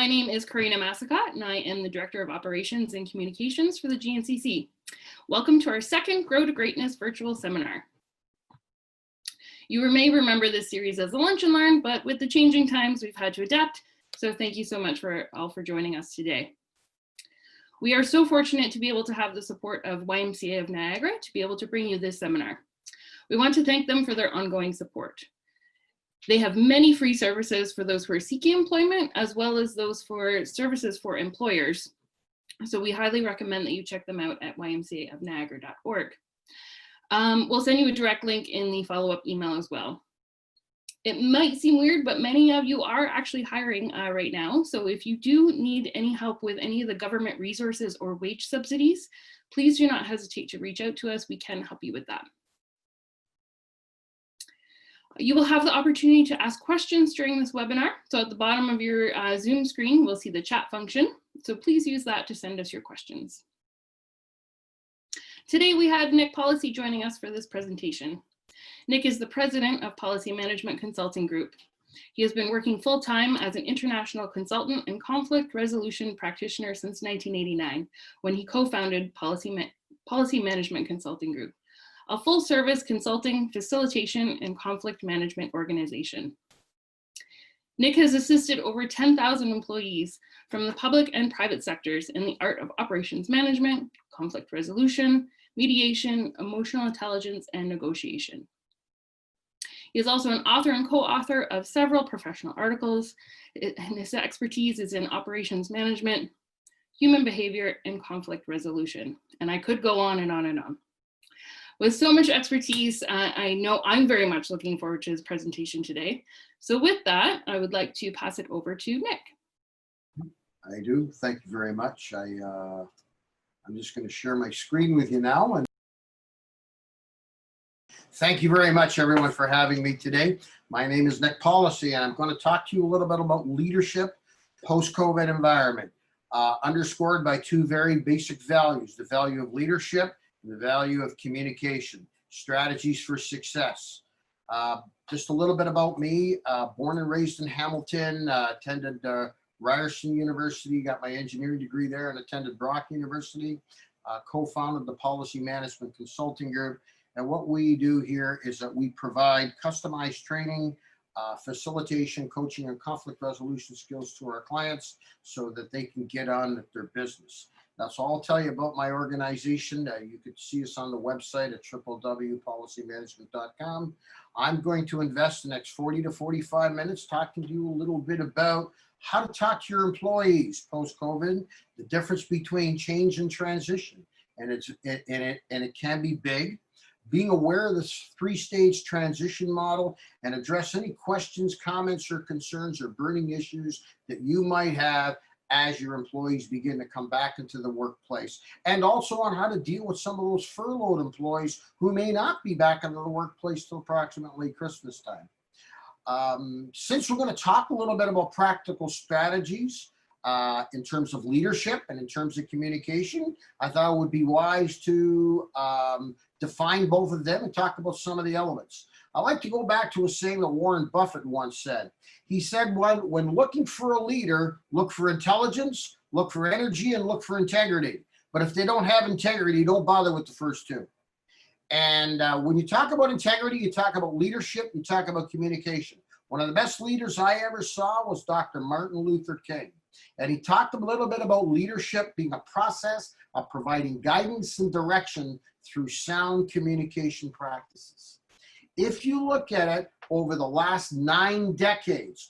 name is Karina Massicott, and I am the Director of Operations and Communications for the GNCC. Welcome to our second Grow to Greatness virtual seminar. You may remember this series as a Lunch and Learn, but with the changing times, we've had to adapt. So thank you so much for joining us today. We are so fortunate to be able to have the support of YMCA of Niagara to be able to bring you this seminar. We want to thank them for their ongoing support. They have many free services for those who are seeking employment, as well as those for services for employers. So we highly recommend that you check them out at ymcaofniagara.org. We'll send you a direct link in the follow-up email as well. It might seem weird, but many of you are actually hiring right now. So if you do need any help with any of the government resources or wage subsidies, please do not hesitate to reach out to us. We can help you with that. You will have the opportunity to ask questions during this webinar. So at the bottom of your Zoom screen, we'll see the chat function. So please use that to send us your questions. Today we had Nick Pollice joining us for this presentation. Nick is the president of Pollice Management Consulting Group. He has been working full-time as an international consultant and conflict resolution practitioner since 1989, when he co-founded Pollice Management Consulting Group, a full-service consulting, facilitation, and conflict management organization. Nick has assisted over 10,000 employees from the public and private sectors in the art of operations management, conflict resolution, mediation, emotional intelligence, and negotiation. He is also an author and co-author of several professional articles, and his expertise is in operations management, human behavior, and conflict resolution. And I could go on and on and on. With so much expertise, I know I'm very much looking forward to his presentation today. So with that, I would like to pass it over to Nick. I do. Thank you very much. I'm just going to share my screen with you now. And thank you very much, everyone, for having me today. My name is Nick Pollice, and I'm going to talk to you a little bit about leadership post-COVID environment, underscored by two very basic values: the value of leadership and the value of communication, strategies for success. Just a little bit about me, born and raised in Hamilton, attended Ryerson University, got my engineering degree there, and attended Brock University, co-founded the Pollice Management Consulting Group. And what we do here is that we provide customized training, facilitation, coaching, and conflict resolution skills to our clients so that they can get on with their business. That's all I'll tell you about my organization. You could see us on the website at www.pollicemanagement.com. I'm going to invest the next 40 to 45 minutes talking to you a little bit about how to talk to your employees post-COVID, the difference between change and transition. And it can be big. Being aware of this three-stage transition model and address any questions, comments, or concerns or burning issues that you might have as your employees begin to come back into the workplace, and also on how to deal with some of those furloughed employees who may not be back into the workplace till approximately Christmas time. Since we're going to talk a little bit about practical strategies in terms of leadership and in terms of communication, I thought it would be wise to define both of them and talk about some of the elements. I like to go back to a saying that Warren Buffett once said. He said, when looking for a leader, look for intelligence, look for energy, and look for integrity. But if they don't have integrity, don't bother with the first two. And when you talk about integrity, you talk about leadership, you talk about communication. One of the best leaders I ever saw was Dr. Martin Luther King. And he talked a little bit about leadership being a process of providing guidance and direction through sound communication practices. If you look at it over the last 9 decades,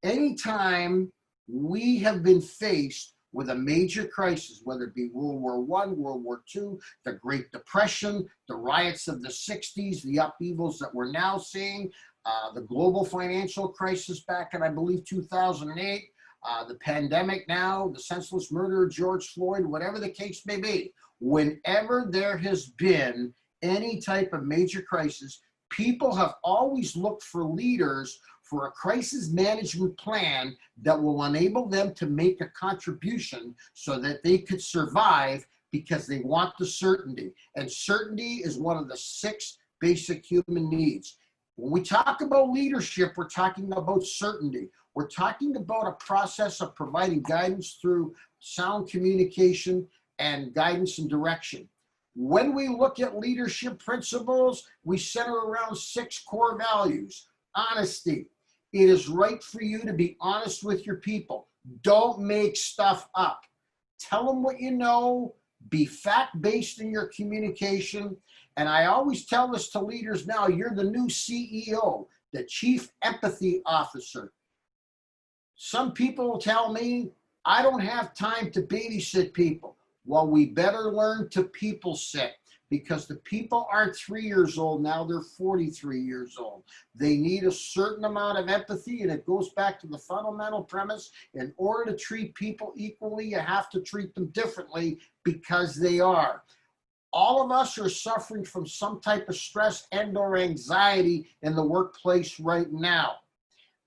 anytime we have been faced with a major crisis, whether it be World War I, World War II, the Great Depression, the riots of the 60s, the upheavals that we're now seeing, the global financial crisis back in, I believe, 2008, the pandemic now, the senseless murder of George Floyd, whatever the case may be, whenever there has been any type of major crisis, people have always looked for leaders for a crisis management plan that will enable them to make a contribution so that they could survive, because they want the certainty. And certainty is one of the 6 basic human needs. When we talk about leadership, we're talking about certainty. We're talking about a process of providing guidance through sound communication and guidance and direction. When we look at leadership principles, we center around 6 core values. Honesty. It is right for you to be honest with your people. Don't make stuff up. Tell them what you know. Be fact-based in your communication. And I always tell this to leaders now, you're the new CEO, the Chief Empathy Officer. Some people will tell me, I don't have time to babysit people. Well, we better learn to people sit, because the people aren't 3 years old now, they're 43 years old. They need a certain amount of empathy, and it goes back to the fundamental premise. In order to treat people equally, you have to treat them differently because they are. All of us are suffering from some type of stress and or anxiety in the workplace right now.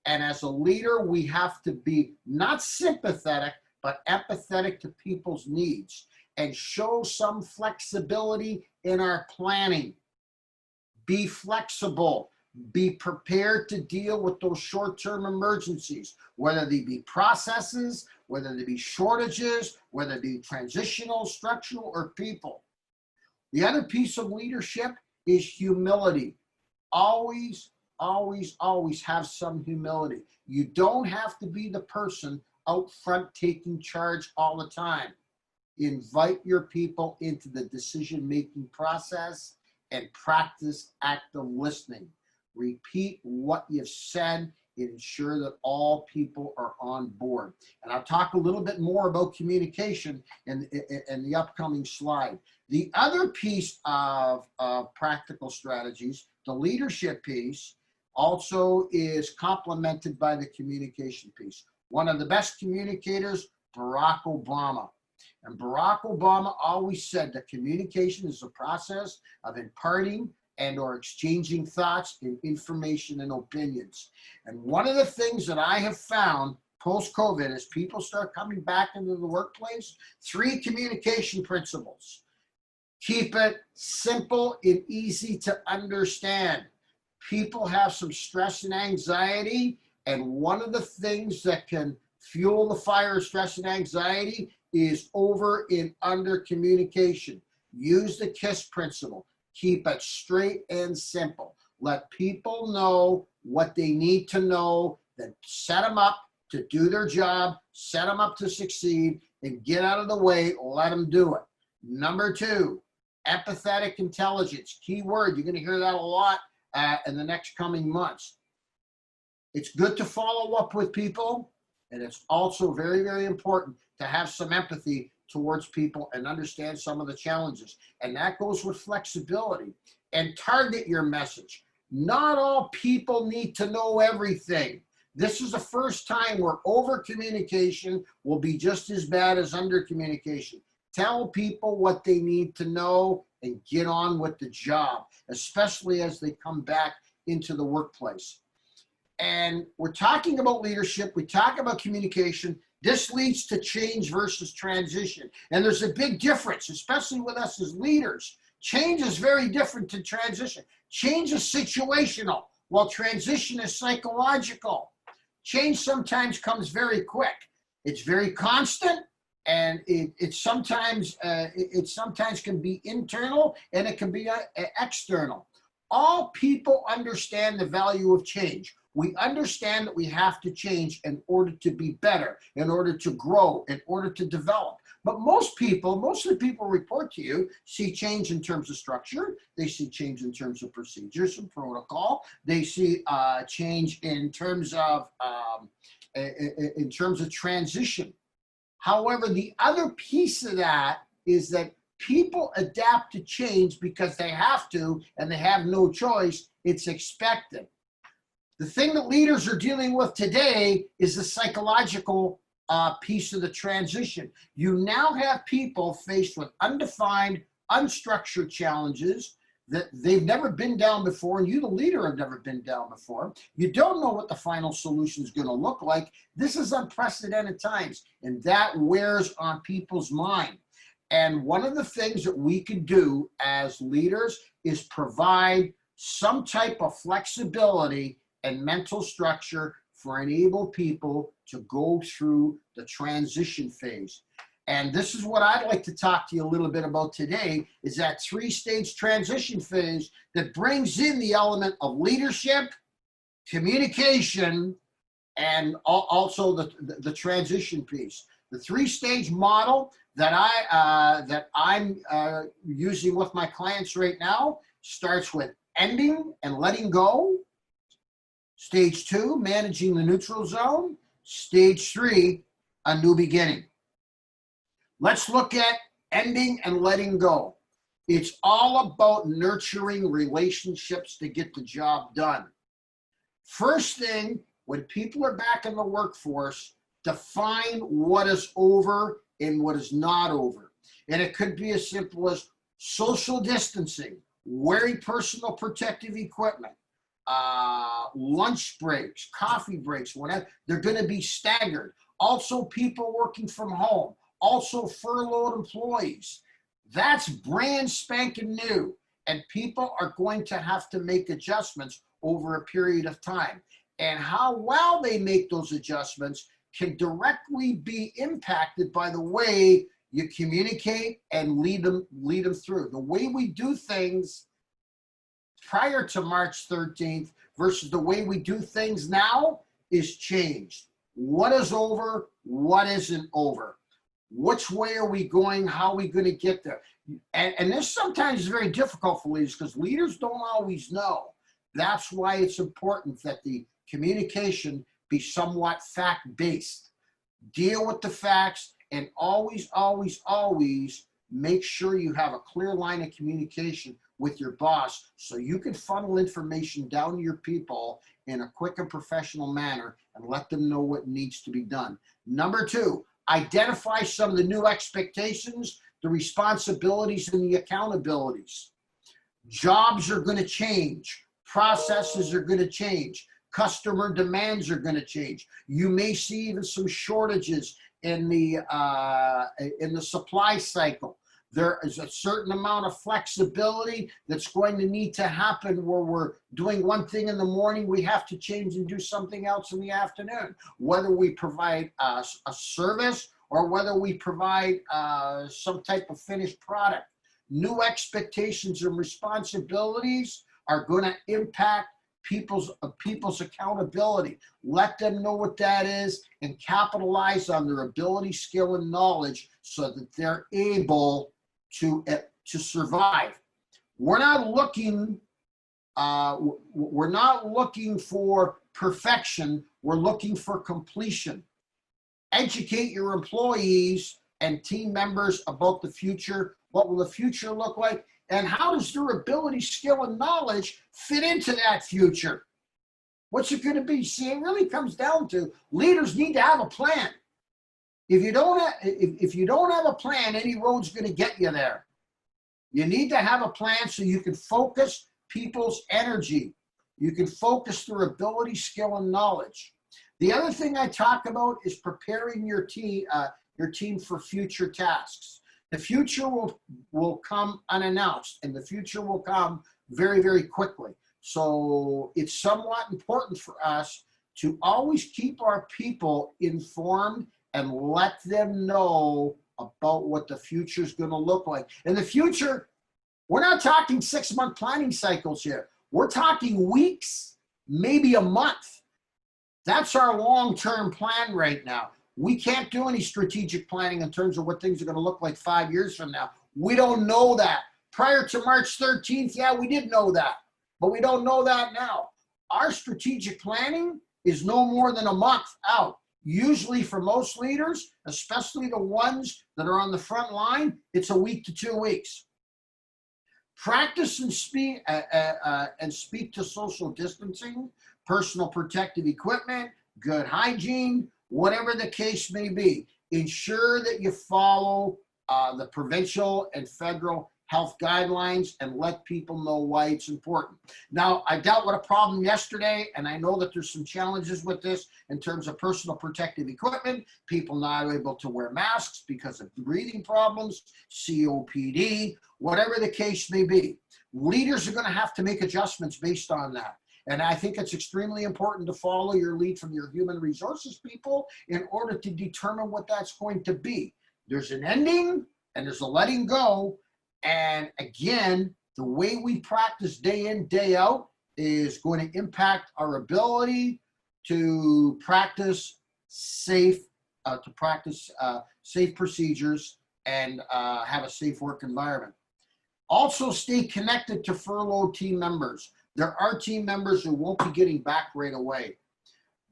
And as a leader, we have to be not sympathetic, but empathetic to people's needs and show some flexibility in our planning. Be flexible. Be prepared to deal with those short-term emergencies, whether they be processes, whether they be shortages, whether they be transitional, structural, or people. The other piece of leadership is humility. Always, always, always have some humility. You don't have to be the person out front taking charge all the time. Invite your people into the decision-making process and practice active listening. Repeat what you've said and ensure that all people are on board. And I'll talk a little bit more about communication in the upcoming slide. The other piece of practical strategies, the leadership piece, also is complemented by the communication piece. One of the best communicators, Barack Obama. And Barack Obama always said that communication is a process of imparting and or exchanging thoughts and information and opinions. And one of the things that I have found post-COVID, as people start coming back into the workplace, 3 communication principles. Keep it simple and easy to understand. People have some stress and anxiety, and one of the things that can fuel the fire of stress and anxiety is over and under communication. Use the KISS principle. Keep it straight and simple. Let people know what they need to know, then set them up to do their job, set them up to succeed, and get out of the way, let them do it. Number 2, empathetic intelligence. Key word, you're gonna hear that a lot in the next coming months. It's good to follow up with people, and it's also very, very important to have some empathy towards people and understand some of the challenges. And that goes with flexibility and target your message. Not all people need to know everything. This is the first time where over communication will be just as bad as under communication. Tell people what they need to know and get on with the job, especially as they come back into the workplace. And we're talking about leadership, we talk about communication. This leads to change versus transition. And there's a big difference, especially with us as leaders. Change is very different to transition. Change is situational, while transition is psychological. Change sometimes comes very quick. It's very constant, and it sometimes can be internal and it can be external. All people understand the value of change. We understand that we have to change in order to be better, in order to grow, in order to develop. But most of the people report to you see change in terms of structure. They see change in terms of procedures and protocol. They see change in terms of transition. However, the other piece of that is that people adapt to change because they have to and they have no choice. It's expected. The thing that leaders are dealing with today is the psychological piece of the transition. You now have people faced with undefined, unstructured challenges that they've never been down before, and you, the leader, have never been down before. You don't know what the final solution is going to look like. This is unprecedented times, and that wears on people's mind. And one of the things that we can do as leaders is provide some type of flexibility and mental structure for enable people to go through the transition phase. And this is what I'd like to talk to you a little bit about today, is that 3-stage transition phase that brings in the element of leadership, communication, and also the transition piece. The 3-stage model that I'm using with my clients right now starts with ending and letting go. Stage 2, managing the neutral zone. Stage 3, a new beginning. Let's look at ending and letting go. It's all about nurturing relationships to get the job done. First thing, when people are back in the workforce, define what is over and what is not over. And it could be as simple as social distancing, wearing personal protective equipment, lunch breaks, coffee breaks, whatever. They're going to be staggered. Also, people working from home. Also, furloughed employees. That's brand spanking new. And people are going to have to make adjustments over a period of time. And how well they make those adjustments can directly be impacted by the way you communicate and lead them through. The way we do things prior to March 13th versus the way we do things now is changed. What is over? What isn't over? Which way are we going? How are we going to get there? And this sometimes is very difficult for leaders because leaders don't always know. That's why it's important that the communication be somewhat fact-based. Deal with the facts and always, always, always make sure you have a clear line of communication with your boss so you can funnel information down to your people in a quick and professional manner and let them know what needs to be done. Number 2, identify some of the new expectations, the responsibilities, and the accountabilities. Jobs are going to change. Processes are going to change. Customer demands are going to change. You may see even some shortages in the supply cycle. There is a certain amount of flexibility that's going to need to happen where we're doing one thing in the morning, we have to change and do something else in the afternoon. Whether we provide a service or whether we provide some type of finished product. New expectations and responsibilities are going to impact people's accountability. Let them know what that is and capitalize on their ability, skill, and knowledge so that they're able to survive. We're not looking for perfection. We're looking for completion. Educate your employees and team members about the future. What will the future look like? And how does their ability, skill, and knowledge fit into that future? What's it going to be? See, it really comes down to leaders need to have a plan. If you don't have a plan, any road's going to get you there. You need to have a plan so you can focus people's energy. You can focus their ability, skill, and knowledge. The other thing I talk about is preparing your team for future tasks. The future will come unannounced, and the future will come very, very quickly. So it's somewhat important for us to always keep our people informed and let them know about what the future is going to look like. In the future, we're not talking 6-month planning cycles here. We're talking weeks, maybe a month. That's our long-term plan right now. We can't do any strategic planning in terms of what things are going to look like 5 years from now. We don't know that. Prior to March 13th, yeah, we did know that, but we don't know that now. Our strategic planning is no more than a month out. Usually for most leaders, especially the ones that are on the front line, it's a week to 2 weeks. Practice and speak to social distancing, personal protective equipment, good hygiene, whatever the case may be. Ensure that you follow the provincial and federal health guidelines and let people know why it's important. Now, I dealt with a problem yesterday, and I know that there's some challenges with this in terms of personal protective equipment, people not able to wear masks because of breathing problems, COPD, whatever the case may be. Leaders are going to have to make adjustments based on that. And I think it's extremely important to follow your lead from your human resources people in order to determine what that's going to be. There's an ending and there's a letting go. And again, the way we practice day in, day out is going to impact our ability to practice safe, safe procedures and have a safe work environment. Also, stay connected to furloughed team members. There are team members who won't be getting back right away,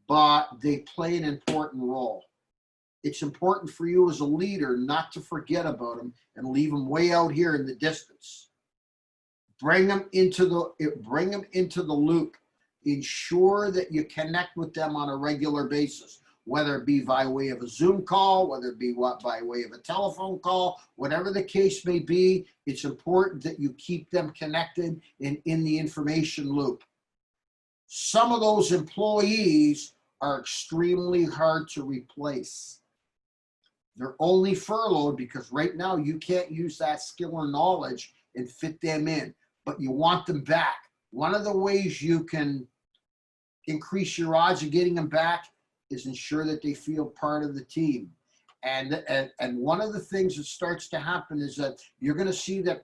but they play an important role. It's important for you as a leader not to forget about them and leave them way out here in the distance. Bring them into the loop. Ensure that you connect with them on a regular basis, whether it be by way of a Zoom call, whether it be by way of a telephone call, whatever the case may be. It's important that you keep them connected and in the information loop. Some of those employees are extremely hard to replace. They're only furloughed because right now you can't use that skill or knowledge and fit them in, but you want them back. One of the ways you can increase your odds of getting them back is ensure that they feel part of the team. And one of the things that starts to happen is that you're going to see that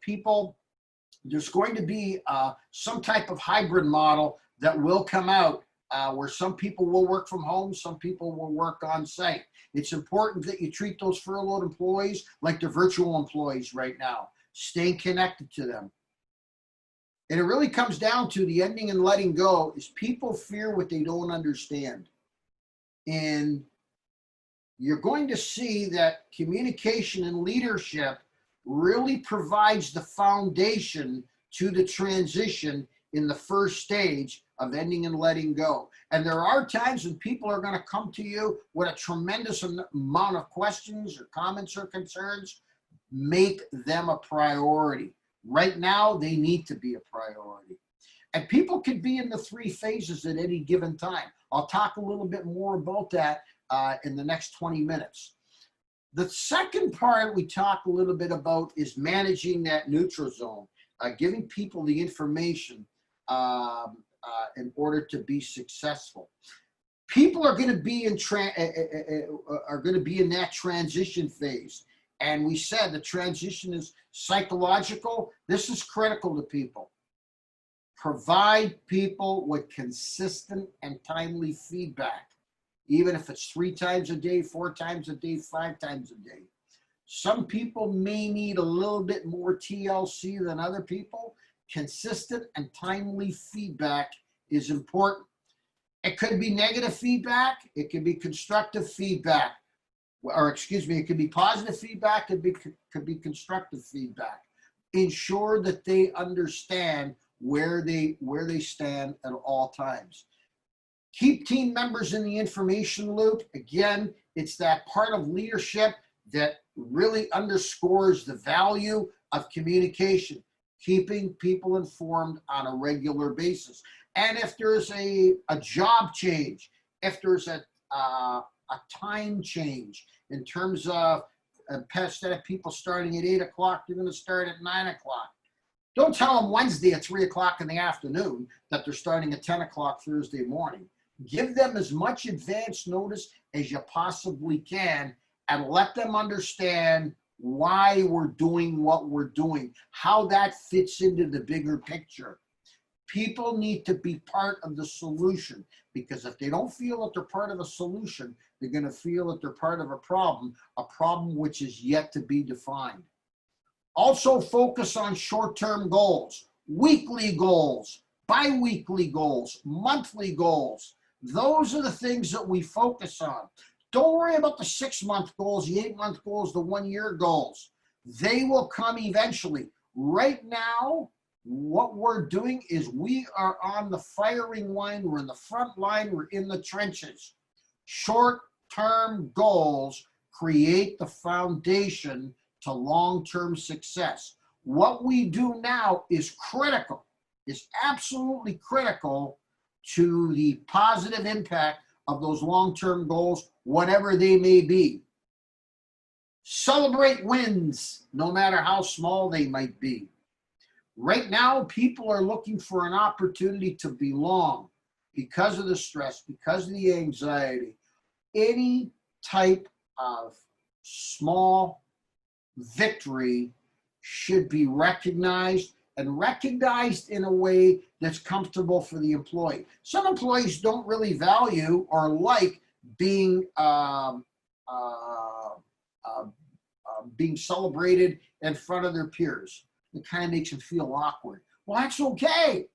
there's going to be some type of hybrid model that will come out where some people will work from home, some people will work on site. It's important that you treat those furloughed employees like they're virtual employees right now, staying connected to them. And it really comes down to the ending and letting go is people fear what they don't understand. And you're going to see that communication and leadership really provides the foundation to the transition in the first stage of ending and letting go. And there are times when people are going to come to you with a tremendous amount of questions or comments or concerns. Make them a priority. Right now, they need to be a priority. And people could be in the 3 phases at any given time. I'll talk a little bit more about that in the next 20 minutes. The second part we talk a little bit about is managing that neutral zone, giving people the information in order to be successful. People are going to be in that transition phase. And we said the transition is psychological. This is critical to people. Provide people with consistent and timely feedback, even if it's 3 times a day, 4 times a day, 5 times a day. Some people may need a little bit more TLC than other people. Consistent and timely feedback is important. It could be negative feedback. It could be constructive feedback. Or excuse me, it could be positive feedback, it could be constructive feedback. Ensure that they understand where they stand at all times. Keep team members in the information loop. Again, it's that part of leadership that really underscores the value of communication, keeping people informed on a regular basis. And if there's a job change, if there's a time change in terms of instead of people starting at 8 o'clock, they're going to start at 9 o'clock. Don't tell them Wednesday at 3 o'clock in the afternoon that they're starting at 10 o'clock Thursday morning. Give them as much advance notice as you possibly can and let them understand why we're doing what we're doing, how that fits into the bigger picture. People need to be part of the solution, because if they don't feel that they're part of a solution, they're going to feel that they're part of a problem which is yet to be defined. Also focus on short-term goals, weekly goals, bi-weekly goals, monthly goals. Those are the things that we focus on. Don't worry about the 6-month goals, the 8-month goals, the 1-year goals. They will come eventually. Right now, what we're doing is we are on the firing line. We're in the front line. We're in the trenches. Short-term goals create the foundation to long-term success. What we do now is critical, is absolutely critical to the positive impact of those long-term goals, whatever they may be. Celebrate wins, no matter how small they might be. Right now, people are looking for an opportunity to belong because of the stress, because of the anxiety. Any type of small victory should be recognized, and recognized in a way that's comfortable for the employee. Some employees don't really value or like being being celebrated in front of their peers. It kind of makes them feel awkward. Well, that's okay.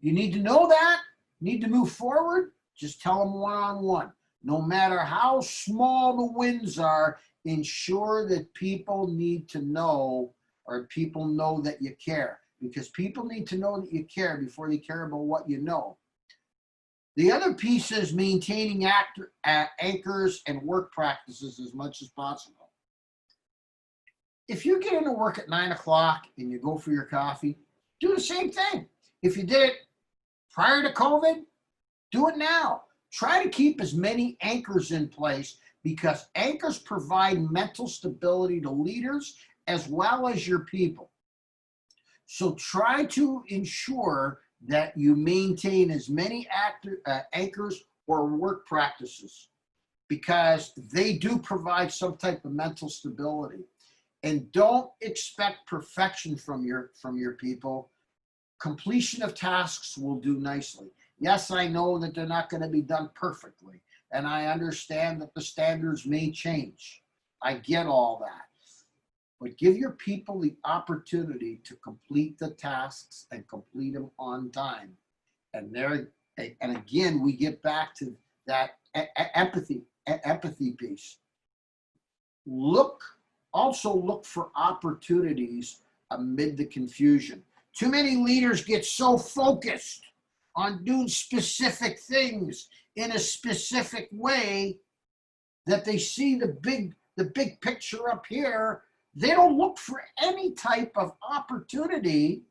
You need to know that. You need to move forward. Just tell them one-on-one. No matter how small the wins are, ensure that people need to know, or people know that you care. Because people need to know that you care before they care about what you know. The other piece is maintaining anchors and work practices as much as possible. If you get into work at 9 o'clock and you go for your coffee, do the same thing. If you did it prior to COVID, do it now. Try to keep as many anchors in place, because anchors provide mental stability to leaders as well as your people. So try to ensure that you maintain as many anchors or work practices, because they do provide some type of mental stability. And don't expect perfection from your people. Completion of tasks will do nicely. Yes, I know that they're not going to be done perfectly, and I understand that the standards may change. I get all that. But give your people the opportunity to complete the tasks and complete them on time. And again, we get back to that empathy piece. Also look for opportunities amid the confusion. Too many leaders get so focused on doing specific things in a specific way that they see the big picture up here. They don't look for any type of opportunity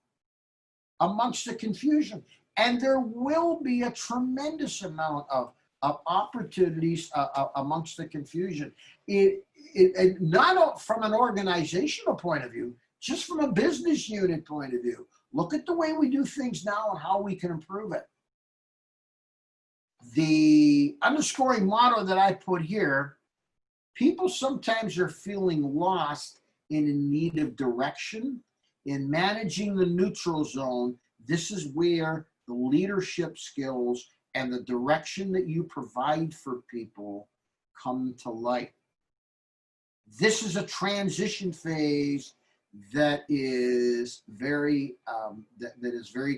amongst the confusion. And there will be a tremendous amount of opportunities amongst the confusion. And not from an organizational point of view, just from a business unit point of view. Look at the way we do things now and how we can improve it. The underscoring motto that I put here: people sometimes are feeling lost and in need of direction. In managing the neutral zone, this is where the leadership skills and the direction that you provide for people come to light. This is a transition phase that is very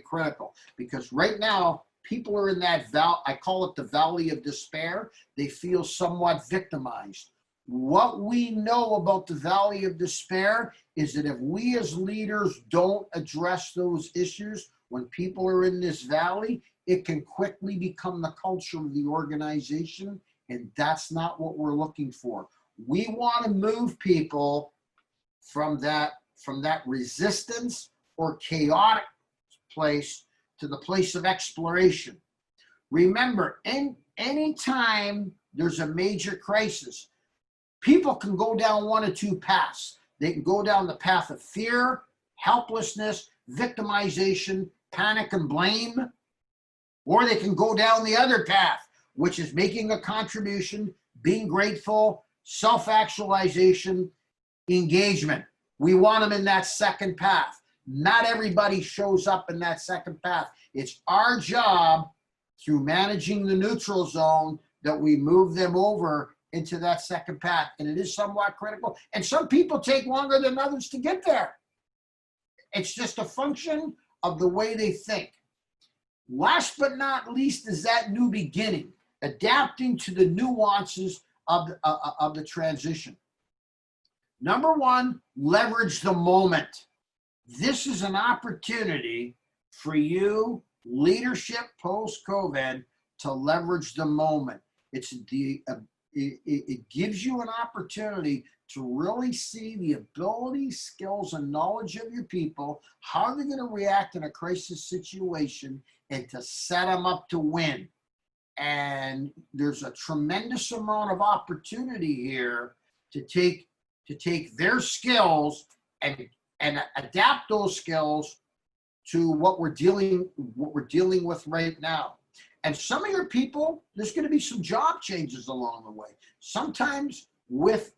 critical, because right now people are in that I call it the valley of despair. They feel somewhat victimized. What we know about the valley of despair is that if we as leaders don't address those issues when people are in this valley, it can quickly become the culture of the organization, and that's not what we're looking for. We want to move people from that resistance or chaotic place to the place of exploration. Remember, anytime there's a major crisis, people can go down one of two paths. They can go down the path of fear, helplessness, victimization, panic and blame, or they can go down the other path, which is making a contribution, being grateful, self-actualization, engagement. We want them in that second path. Not everybody shows up in that second path. It's our job, through managing the neutral zone, that we move them over into that second path. And it is somewhat critical. And some people take longer than others to get there. It's just a function of the way they think. Last but not least is that new beginning, adapting to the nuances of the transition. Number one, leverage the moment. This is an opportunity for you, leadership post-COVID, to leverage the moment. It's it gives you an opportunity to really see the ability, skills, and knowledge of your people, how they're going to react in a crisis situation, and to set them up to win. And there's a tremendous amount of opportunity here to take their skills and adapt those skills to what we're dealing with right now. And some of your people, there's going to be some job changes along the way. Sometimes with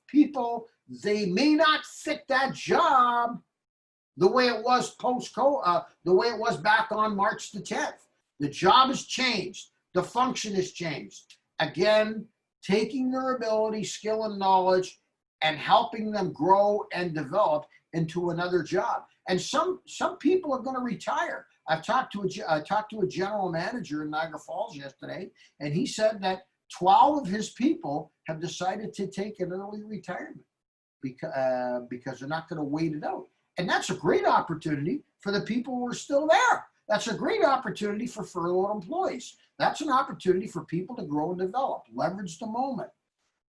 people, they may not fit that job the way it was post-COVID, the way it was back on March the 10th. The job has changed. The function has changed. Again, taking their ability, skill, and knowledge and helping them grow and develop into another job. And some people are going to retire. I talked to a general manager in Niagara Falls yesterday, and he said that 12 of his people have decided to take an early retirement because they're not going to wait it out. And that's a great opportunity for the people who are still there. That's a great opportunity for furloughed employees. That's an opportunity for people to grow and develop, leverage the moment.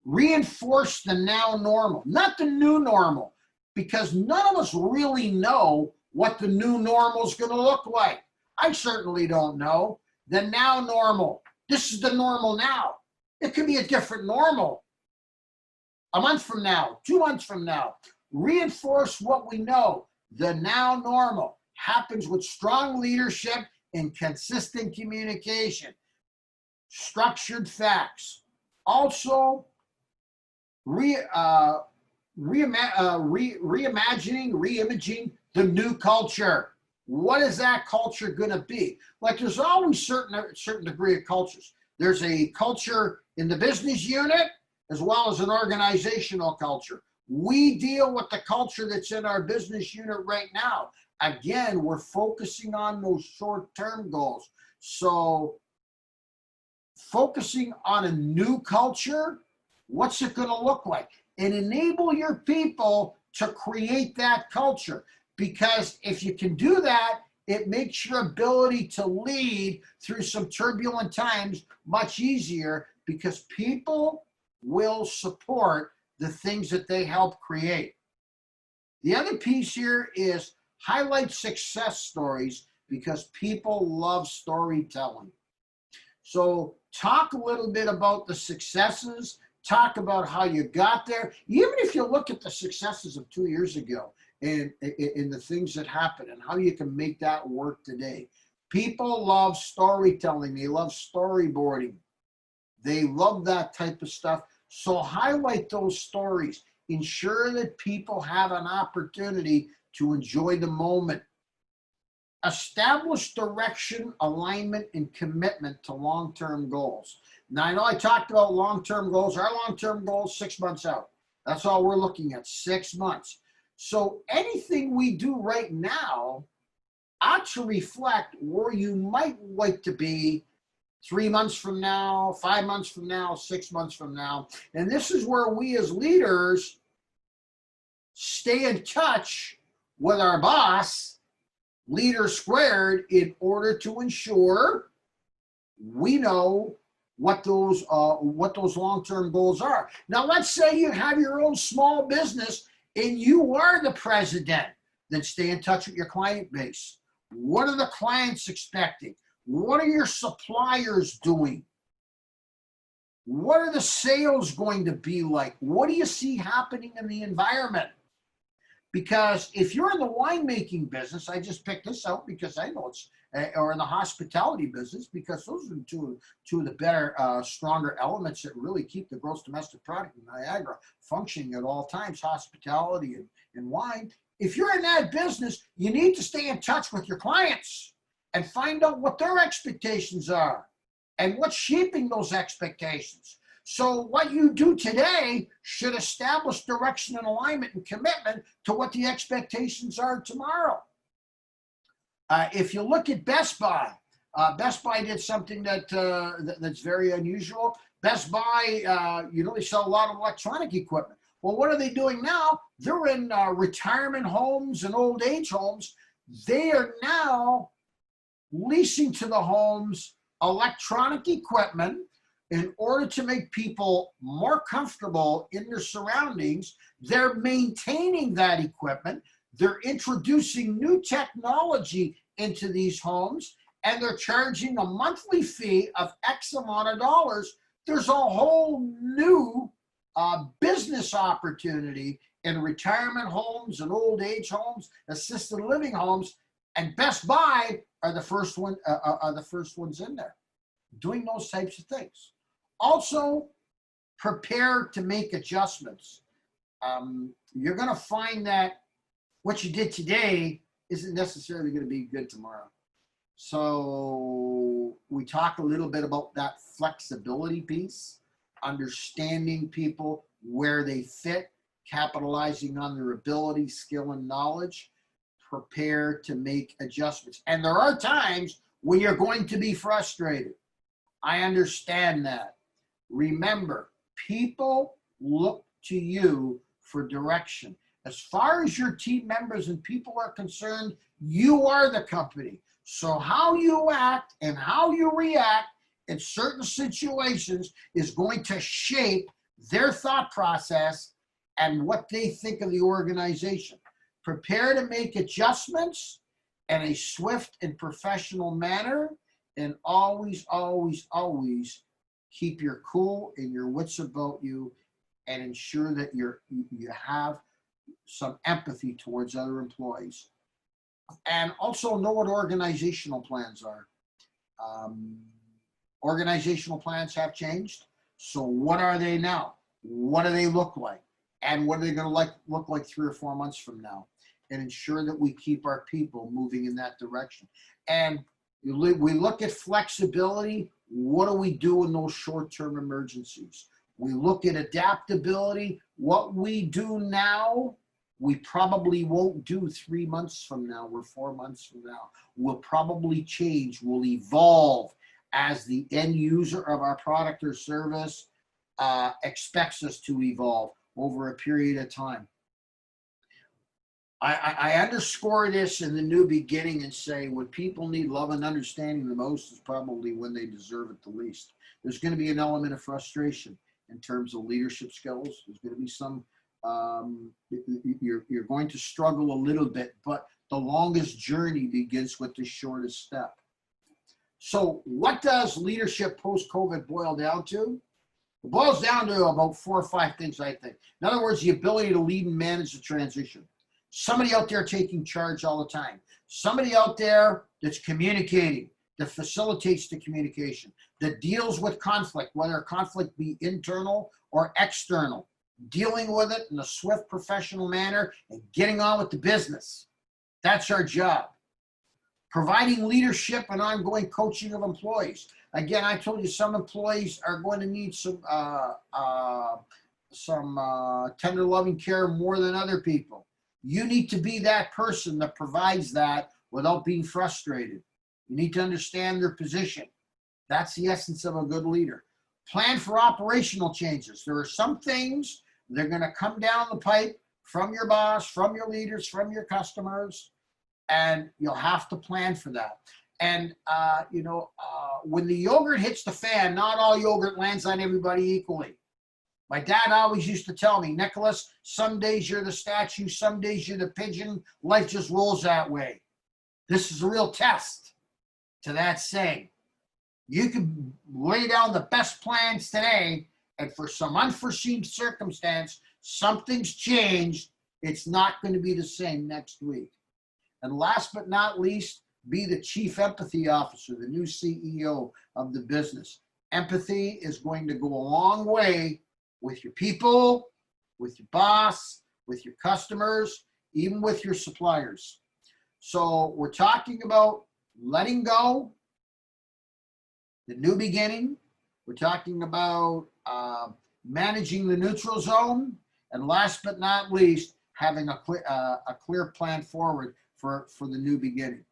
Reinforce the now normal, not the new normal, because none of us really know what the new normal is going to look like. I certainly don't know. The now normal. This is the normal now. It could be a different normal. A month from now, 2 months from now. Reinforce what we know. The now normal happens with strong leadership and consistent communication. Structured facts. Also, reimagining, reimaging the new culture. What is that culture going to be? Like, there's always certain degree of cultures. There's a culture in the business unit as well as an organizational culture. We deal with the culture that's in our business unit right now. Again, we're focusing on those short-term goals. So focusing on a new culture, what's it going to look like? And enable your people to create that culture. Because if you can do that, it makes your ability to lead through some turbulent times much easier, because people will support the things that they help create. The other piece here is highlight success stories, because people love storytelling. So talk a little bit about the successes, talk about how you got there. Even if you look at the successes of 2 years ago and the things that happened and how you can make that work today. People love storytelling. They love storyboarding. They love that type of stuff. So highlight those stories. Ensure that people have an opportunity to enjoy the moment. Establish direction, alignment, and commitment to long-term goals. Now, I know I talked about long-term goals. Our long-term goals, 6 months out. That's all we're looking at, 6 months. So anything we do right now ought to reflect where you might like to be 3 months from now, 5 months from now, 6 months from now. And this is where we as leaders stay in touch with our boss, Leader Squared, in order to ensure we know what those long-term goals are. Now, let's say you have your own small business and you are the president. Then stay in touch with your client base. What are the clients expecting? What are your suppliers doing? What are the sales going to be like? What do you see happening in the environment? Because if you're in the winemaking business, I just picked this out because I know it's, or in the hospitality business, because those are two of the better, stronger elements that really keep the gross domestic product in Niagara functioning at all times, hospitality and wine. If you're in that business, you need to stay in touch with your clients and find out what their expectations are and what's shaping those expectations. So what you do today should establish direction and alignment and commitment to what the expectations are tomorrow. If you look at Best Buy did something that's very unusual. Best Buy, they sell a lot of electronic equipment. Well, what are they doing now? They're in retirement homes and old age homes. They are now leasing to the homes electronic equipment in order to make people more comfortable in their surroundings, they're maintaining that equipment. They're introducing new technology into these homes, and they're charging a monthly fee of X amount of dollars. There's a whole new business opportunity in retirement homes and old age homes, assisted living homes, and Best Buy are the first ones in there doing those types of things. Also, prepare to make adjustments. You're going to find that what you did today isn't necessarily going to be good tomorrow. So we talked a little bit about that flexibility piece, understanding people where they fit, capitalizing on their ability, skill, and knowledge. Prepare to make adjustments. And there are times when you're going to be frustrated. I understand that. Remember, people look to you for direction. As far as your team members and people are concerned, you are the company. So how you act and how you react in certain situations is going to shape their thought process and what they think of the organization. Prepare to make adjustments in a swift and professional manner, and always, always, always keep your cool and your wits about you, and ensure that you have some empathy towards other employees. And also know what organizational plans are. Organizational plans have changed. So what are they now? What do they look like? And what are they going to look like 3 or 4 months from now? And ensure that we keep our people moving in that direction. And we look at flexibility. What do we do in those short-term emergencies? We look at adaptability. What we do now, we probably won't do 3 months from now or 4 months from now. We'll probably change, we'll evolve as the end user of our product or service expects us to evolve over a period of time. I underscore this in the new beginning and say what people need love and understanding the most is probably when they deserve it the least. There's going to be an element of frustration in terms of leadership skills. There's going to be some, you're going to struggle a little bit, but the longest journey begins with the shortest step. So what does leadership post-COVID boil down to? It boils down to about 4 or 5 things, I think. In other words, the ability to lead and manage the transition. Somebody out there taking charge all the time. Somebody out there that's communicating, that facilitates the communication, that deals with conflict, whether conflict be internal or external, dealing with it in a swift, professional manner and getting on with the business. That's our job. Providing leadership and ongoing coaching of employees. Again, I told you some employees are going to need some tender loving care more than other people. You need to be that person that provides that without being frustrated. You need to understand their position. That's the essence of a good leader. Plan for operational changes. There are some things that are going to come down the pipe from your boss, from your leaders, from your customers, and you'll have to plan for that. And, when the yogurt hits the fan, not all yogurt lands on everybody equally. My dad always used to tell me, Nicholas, some days you're the statue, some days you're the pigeon. Life just rolls that way. This is a real test to that saying. You can lay down the best plans today, and for some unforeseen circumstance, something's changed. It's not going to be the same next week. And last but not least, be the chief empathy officer, the new CEO of the business. Empathy is going to go a long way with your people, with your boss, with your customers, even with your suppliers. So we're talking about letting go, the new beginning. We're talking about managing the neutral zone. And last but not least, having a clear plan forward for the new beginning.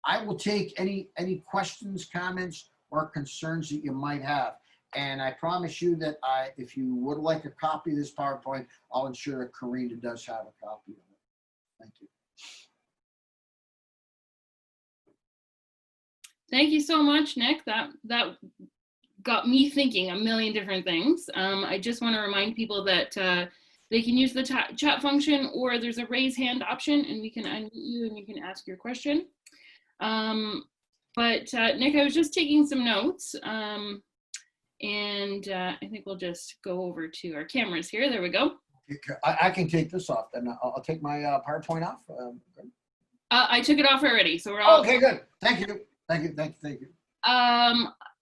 I will take any questions, comments, or concerns that you might have. And I promise you that if you would like a copy of this PowerPoint, I'll ensure that Karina does have a copy of it. Thank you. Thank you so much, Nick. That got me thinking a million different things. I just want to remind people that they can use the chat function, or there's a raise hand option and we can unmute you and you can ask your question. But Nick, I was just taking some notes, and I think we'll just go over to our cameras here. There we go. I can take this off, and I'll take my PowerPoint off. I took it off already, so we're all okay. Good. Thank you. Thank you.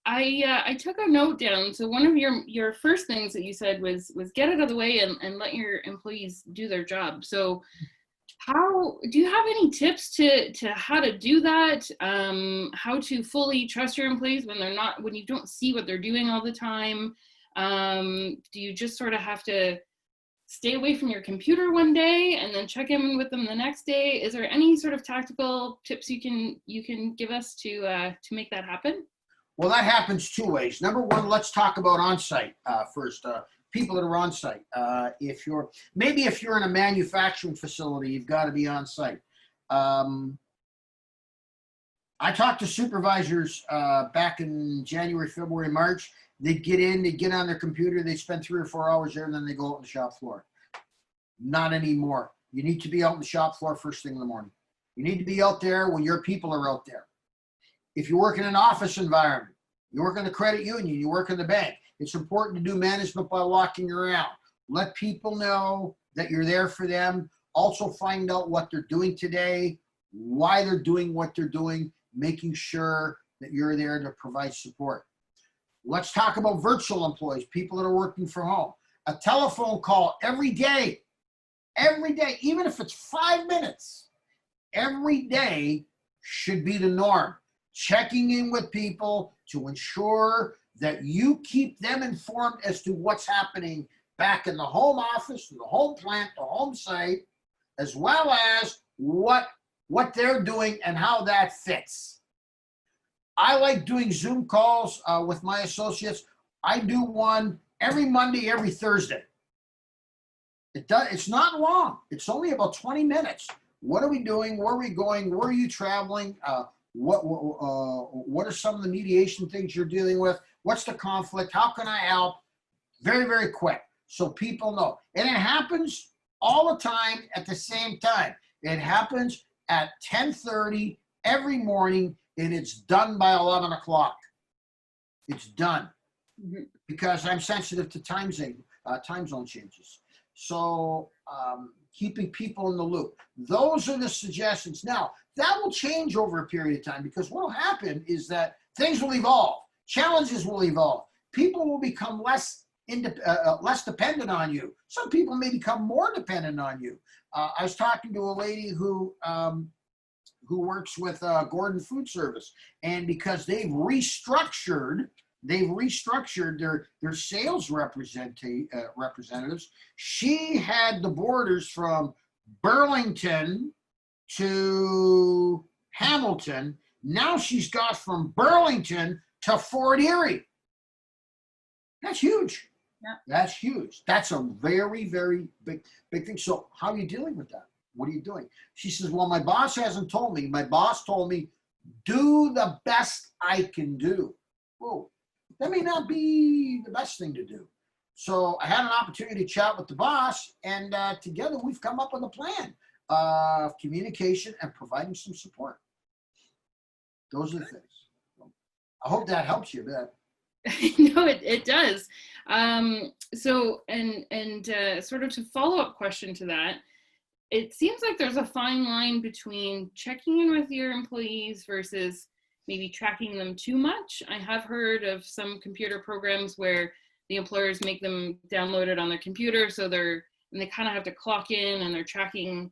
I took a note down. So one of your first things that you said was get it out of the way and let your employees do their job. So how do you have any tips to how to do that? How to fully trust your employees when you don't see what they're doing all the time? Do you just sort of have to stay away from your computer one day and then check in with them the next day? Is there any sort of tactical tips you can give us to make that happen? Well, that happens two ways. Number one, let's talk about on-site first. People that are on site. If you're in a manufacturing facility, you've got to be on site. I talked to supervisors back in January, February, March. They'd get in, they'd get on their computer, they'd spend 3 or 4 hours there, and then they go out on the shop floor. Not anymore. You need to be out on the shop floor first thing in the morning. You need to be out there when your people are out there. If you work in an office environment, you work in the credit union, you work in the bank, it's important to do management by walking around. Let people know that you're there for them. Also find out what they're doing today, why they're doing what they're doing, making sure that you're there to provide support. Let's talk about virtual employees, people that are working from home. A telephone call every day, even if it's 5 minutes, every day should be the norm. Checking in with people to ensure that you keep them informed as to what's happening back in the home office, the home plant, the home site, as well as what they're doing and how that fits. I like doing Zoom calls with my associates. I do one every Monday, every Thursday. It's not long. It's only about 20 minutes. What are we doing? Where are we going? Where are you traveling? What are some of the mediation things you're dealing with? What's the conflict? How can I help? Very, very quick, so people know. And it happens all the time at the same time. It happens at 10:30 every morning, and it's done by 11 o'clock. It's done. Mm-hmm. Because I'm sensitive to time zone changes. So keeping people in the loop. Those are the suggestions. Now, that will change over a period of time, because what will happen is that things will evolve. Challenges will evolve. People will become less dependent on you. Some people may become more dependent on you. I was talking to a lady who works with Gordon Food Service, and because they've restructured their sales representatives. She had the borders from Burlington to Hamilton. Now she's got from Burlington to Fort Erie. That's huge. Yeah. That's huge. That's a very, very big thing. So how are you dealing with that? What are you doing? She says, well, my boss hasn't told me. My boss told me, do the best I can do. Whoa, that may not be the best thing to do. So I had an opportunity to chat with the boss, and together we've come up with a plan of communication and providing some support. Those are the things. I hope that helps you a bit. No, it does. So, sort of to follow-up question to that, it seems like there's a fine line between checking in with your employees versus maybe tracking them too much. I have heard of some computer programs where the employers make them download it on their computer, so they kind of have to clock in and they're tracking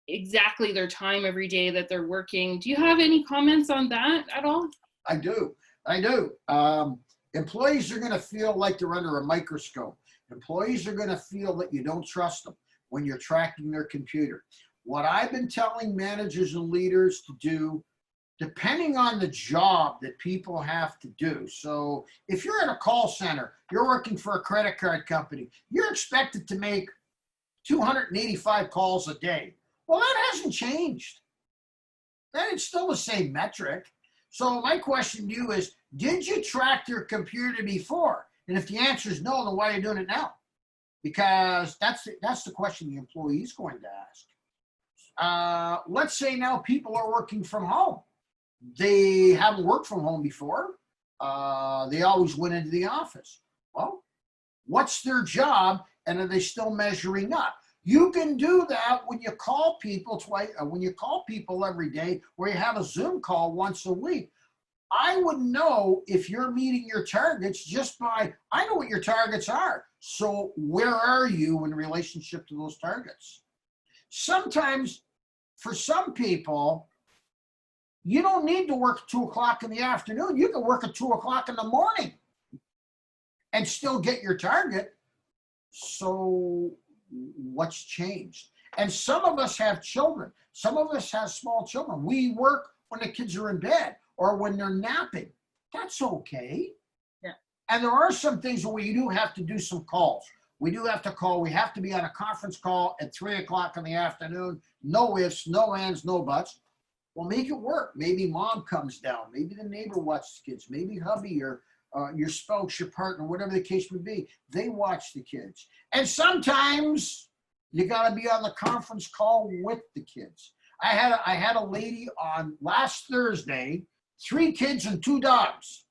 exactly their time every day that they're working. Do you have any comments on that at all? I do. Employees are going to feel like they're under a microscope. Employees are going to feel that you don't trust them when you're tracking their computer. What I've been telling managers and leaders to do, depending on the job that people have to do. So if you're at a call center, you're working for a credit card company, you're expected to make 285 calls a day. Well, that hasn't changed. That is still the same metric. So my question to you is, did you track your computer before? And if the answer is no, then why are you doing it now? Because that's the question the employee is going to ask. Let's say now people are working from home. They haven't worked from home before. They always went into the office. Well, what's their job, and are they still measuring up? You can do that when you call people when you call people every day, or you have a Zoom call once a week. I would know if you're meeting your targets just by, I know what your targets are. So where are you in relationship to those targets? Sometimes for some people, you don't need to work at 2 o'clock in the afternoon. You can work at 2 o'clock in the morning and still get your target. So what's changed? And some of us have children. Some of us have small children. We work when the kids are in bed or when they're napping. That's okay. Yeah. And there are some things where we do have to do some calls. We do have to call. We have to be on a conference call at 3 o'clock in the afternoon. No ifs, no ands, no buts. Well, make it work. Maybe mom comes down. Maybe the neighbor watches the kids. Maybe hubby or your spouse, your partner, whatever the case may be, they watch the kids. And sometimes you got to be on the conference call with the kids. I had a lady on last Thursday, 3 kids and 2 dogs.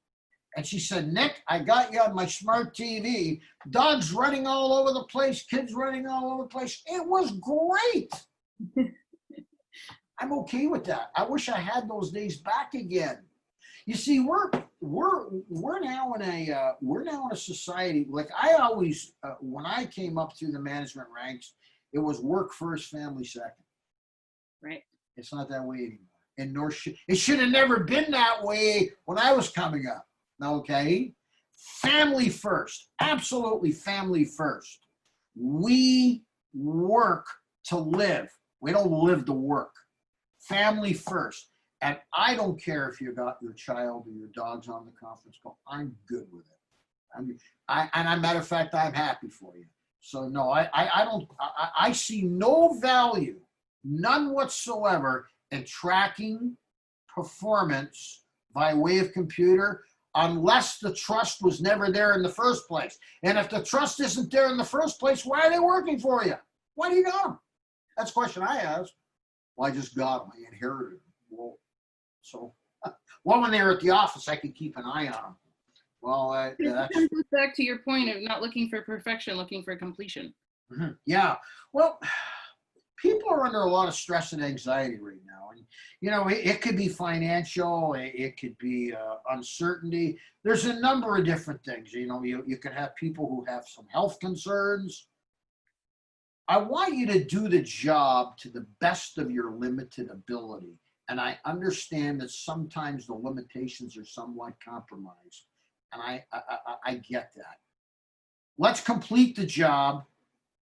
And she said, Nick, I got you on my smart TV. Dogs running all over the place, kids running all over the place. It was great. I'm okay with that. I wish I had those days back again. You see, we're now in a society, like I always when I came up through the management ranks, it was work first, family second. Right. It's not that way anymore, and nor should it. Should have never been that way when I was coming up. Okay, family first, absolutely family first. We work to live. We don't live to work. Family first. And I don't care if you got your child or your dogs on the conference call. I'm good with it. And a matter of fact, I'm happy for you. So no, I see no value, none whatsoever, in tracking performance by way of computer unless the trust was never there in the first place. And if the trust isn't there in the first place, why are they working for you? Why do you got them? That's a question I ask. Well, I just got them. I inherited them. Well, when they were at the office, I could keep an eye on them. Well, It goes back to your point of not looking for perfection, looking for completion. Mm-hmm. Yeah. Well, people are under a lot of stress and anxiety right now. And, you know, it could be financial. It could be uncertainty. There's a number of different things. You know, you could have people who have some health concerns. I want you to do the job to the best of your limited ability. And I understand that sometimes the limitations are somewhat compromised. And I get that. Let's complete the job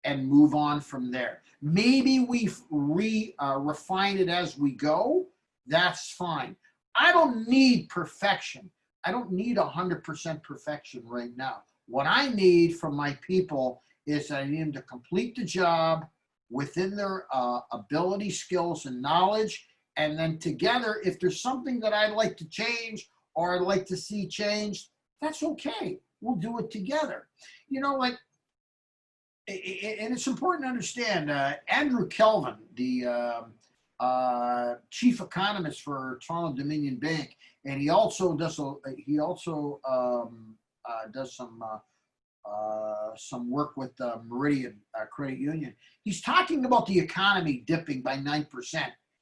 and move on from there. Maybe we refine it as we go. That's fine. I don't need perfection. I don't need 100% perfection right now. What I need from my people is I need them to complete the job within their ability, skills, and knowledge. And then together, if there's something that I'd like to change or I'd like to see changed, that's okay. We'll do it together. You know, like, and it's important to understand, Andrew Kelvin, the chief economist for Toronto Dominion Bank, and he also does some work with Meridian Credit Union. He's talking about the economy dipping by 9%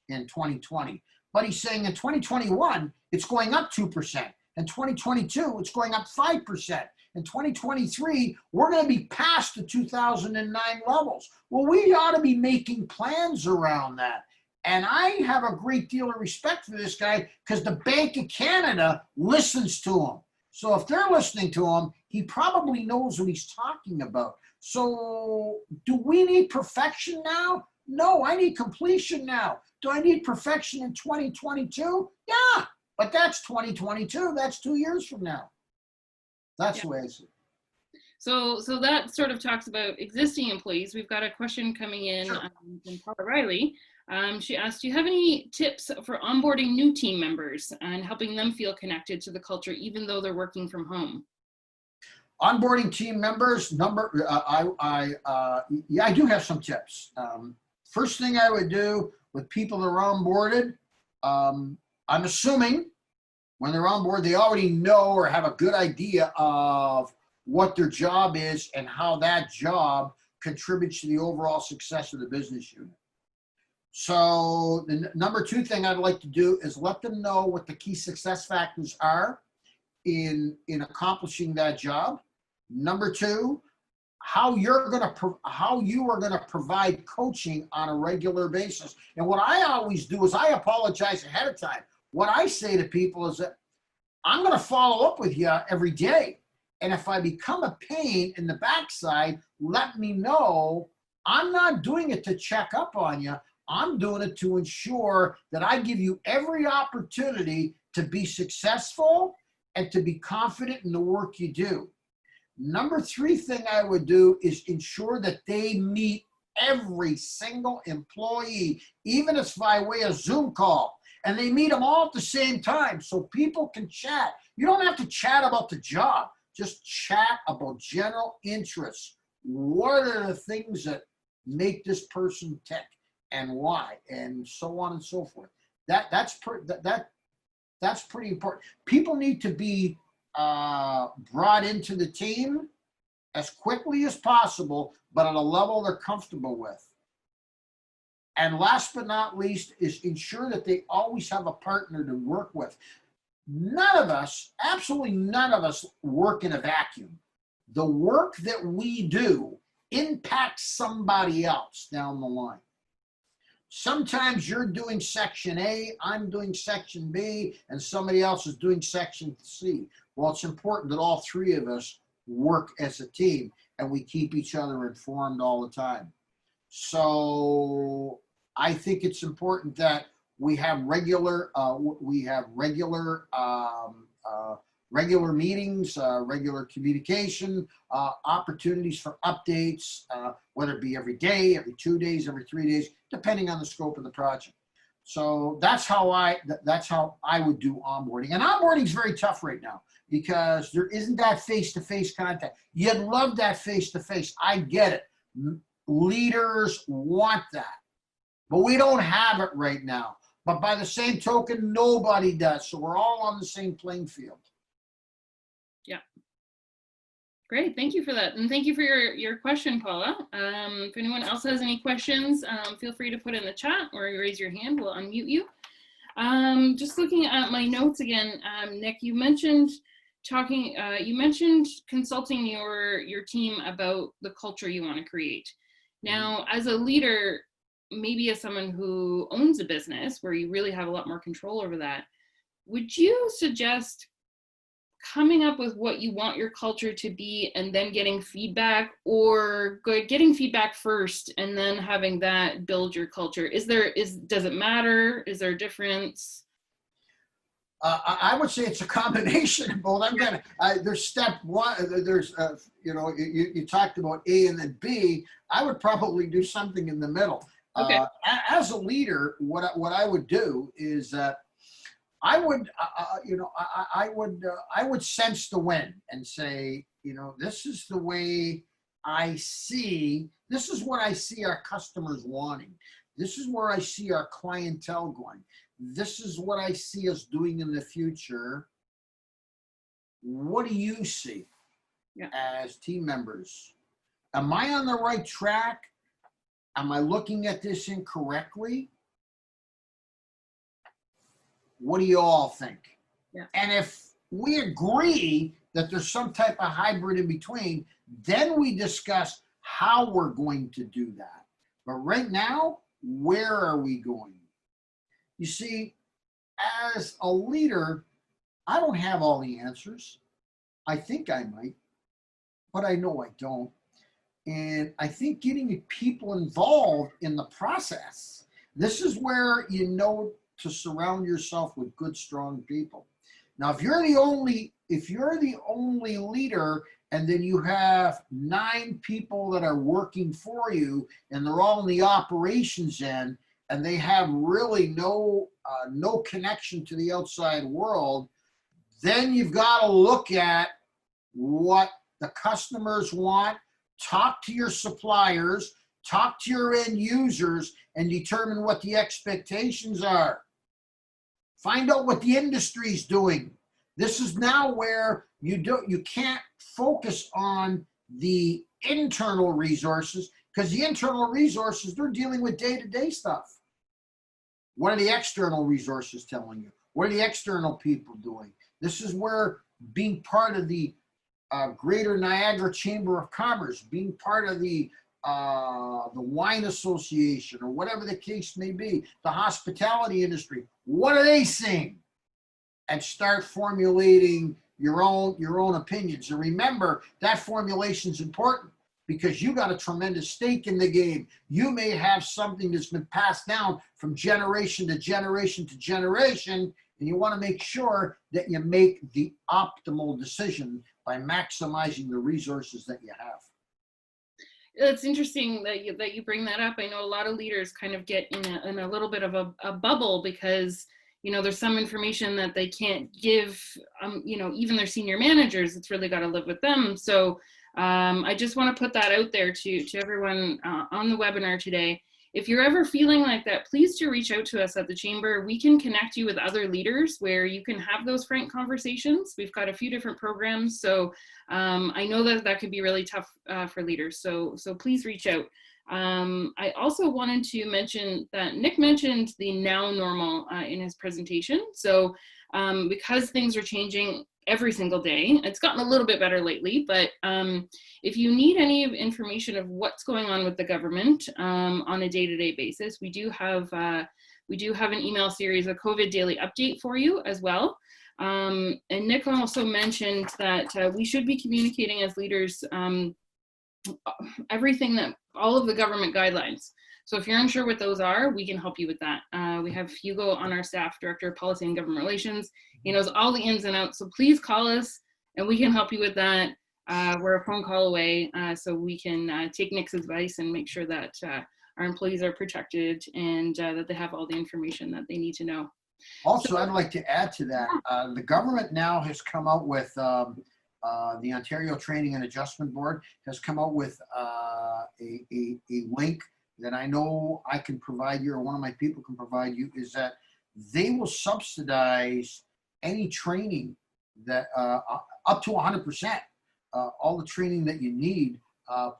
in 2020, but he's saying in 2021 it's going up 2%. In 2022 it's going up 5%. In 2023 we're going to be past the 2009 levels. Well, we ought to be making plans around that. And I have a great deal of respect for this guy because the Bank of Canada listens to him. So if they're listening to him, he probably knows what he's talking about. So do we need perfection now? No, I need completion now. Do I need perfection in 2022? Yeah, but that's 2022. That's 2 years from now. That's the way I see it. So that sort of talks about existing employees. We've got a question coming in Sure. From Paula Riley. She asked, do you have any tips for onboarding new team members and helping them feel connected to the culture, even though they're working from home? Onboarding team members, yeah, I do have some tips. First thing I would do with people that are onboarded, I'm assuming when they're on board, they already know or have a good idea of what their job is and how that job contributes to the overall success of the business unit. So the number two thing I'd like to do is let them know what the key success factors are in accomplishing that job. Number two, how you are going to provide coaching on a regular basis. And what I always do is I apologize ahead of time. What I say to people is that I'm going to follow up with you every day. And if I become a pain in the backside, let me know. I'm not doing it to check up on you. I'm doing it to ensure that I give you every opportunity to be successful and to be confident in the work you do. Number three thing I would do is ensure that they meet every single employee, even if it's by way of Zoom call, and they meet them all at the same time so people can chat. You don't have to chat about the job, just chat about general interests. What are the things that make this person tick and why, and so on and so forth. That's pretty important. People need to be brought into the team as quickly as possible, but at a level they're comfortable with. And last but not least is ensure that they always have a partner to work with. None of us, absolutely none of us, work in a vacuum. The work that we do impacts somebody else down the line. Sometimes you're doing section A, I'm doing section B, and somebody else is doing section C. Well, it's important that all three of us work as a team and we keep each other informed all the time. So I think it's important that we have regular meetings, regular communication, opportunities for updates, whether it be every day, every 2 days, every 3 days, depending on the scope of the project. So that's how I would do onboarding. And onboarding is very tough right now because there isn't that face-to-face contact. You'd love that face-to-face. I get it. Leaders want that, but we don't have it right now. But by the same token, nobody does. So we're all on the same playing field. Yeah. Great. Thank you for that. And thank you for your question, Paula. If anyone else has any questions, feel free to put in the chat or raise your hand. We'll unmute you. Just looking at my notes again, Nick, you mentioned consulting your team about the culture you want to create. Now, as a leader, maybe as someone who owns a business where you really have a lot more control over that, would you suggest coming up with what you want your culture to be and then getting feedback, or getting feedback first and then having that build your culture? Does it matter? Is there a difference? I would say it's a combination of both. There's step one. There's you talked about A and then B. I would probably do something in the middle. Okay. As a leader, what I would do is I would sense the wind and say, this is the way I see. This is what I see our customers wanting. This is where I see our clientele going. This is what I see us doing in the future. What do you see as team members? Am I on the right track? Am I looking at this incorrectly? What do you all think? Yeah. And if we agree that there's some type of hybrid in between, then we discuss how we're going to do that. But right now, where are we going? You see, as a leader, I don't have all the answers. I think I might, but I know I don't. And I think getting people involved in the process, this is where to surround yourself with good, strong people. Now, if you're the only leader and then you have 9 people that are working for you and they're all in the operations end and they have really no connection to the outside world, then you've got to look at what the customers want, talk to your suppliers, talk to your end users, and determine what the expectations are. Find out what the industry's doing. This is now where you can't focus on the internal resources, because the internal resources, they're dealing with day-to-day stuff. What are the external resources telling you? What are the external people doing? This is where being part of the Greater Niagara Chamber of Commerce, being part of the Wine Association, or whatever the case may be, the hospitality industry, what are they saying? And start formulating your own opinions. And remember, that formulation is important, because you got a tremendous stake in the game. You may have something that's been passed down from generation to generation to generation, and you want to make sure that you make the optimal decision by maximizing the resources that you have. It's interesting that you bring that up. I know a lot of leaders kind of get in a little bit of a bubble, because there's some information that they can't give, even their senior managers. It's really got to live with them. So I just want to put that out there to everyone on the webinar today. If you're ever feeling like that, please do reach out to us at the Chamber. We can connect you with other leaders where you can have those frank conversations. We've got a few different programs. So I know that could be really tough for leaders. So please reach out. I also wanted to mention that Nick mentioned the now normal in his presentation. So because things are changing every single day, it's gotten a little bit better lately, but if you need any information of what's going on with the government on a day-to-day basis, we do have an email series, a COVID daily update for you as well. And Nick also mentioned that we should be communicating as leaders everything that all of the government guidelines. So if you're unsure what those are, we can help you with that. We have Hugo on our staff, Director of Policy and Government Relations. He knows all the ins and outs. So please call us and we can help you with that. We're a phone call away, so we can take Nick's advice and make sure that our employees are protected and that they have all the information that they need to know. Also, I'd like to add to that. The government now has come out with the Ontario Training and Adjustment Board has come out with a link that I know I can provide you, or one of my people can provide you, is that they will subsidize any training that up to 100%, all the training that you need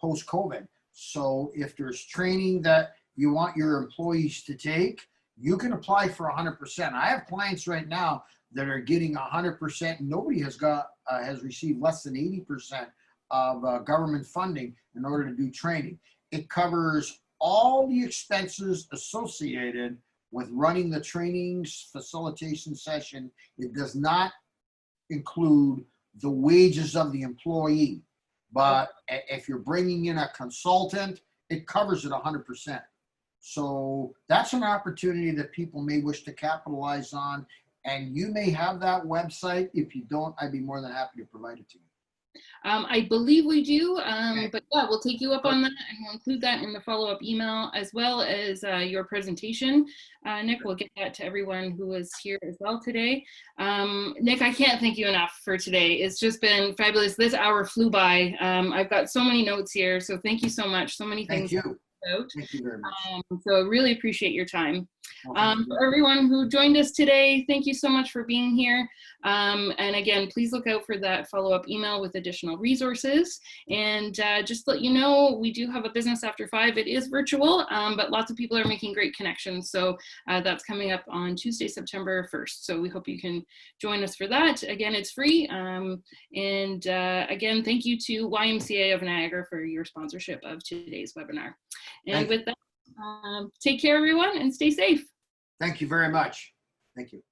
post-COVID. So if there's training that you want your employees to take, you can apply for 100%. I have clients right now that are getting 100%. Nobody has received less than 80% of government funding in order to do training. It covers all the expenses associated with running the trainings facilitation session. It does not include the wages of the employee, but if you're bringing in a consultant, it covers it 100%. So that's an opportunity that people may wish to capitalize on, and you may have that website. If you don't, I'd be more than happy to provide it to you. I believe we do, Okay. but yeah, we'll take you up on that, and we'll include that in the follow-up email, as well as your presentation. Nick, we'll get that to everyone who was here as well today. Nick, I can't thank you enough for today. It's just been fabulous. This hour flew by. I've got so many notes here, so thank you so much. So many things. Thank you. Thank you very much. So I really appreciate your time. Well, For everyone who joined us today, thank you so much for being here. And again, please look out for that follow-up email with additional resources. And just to let you know, we do have a Business After 5. It is virtual, but lots of people are making great connections. So that's coming up on Tuesday, September 1st. So we hope you can join us for that. Again, it's free. And again, thank you to YMCA of Niagara for your sponsorship of today's webinar. And with that, take care, everyone, and stay safe. Thank you very much. Thank you.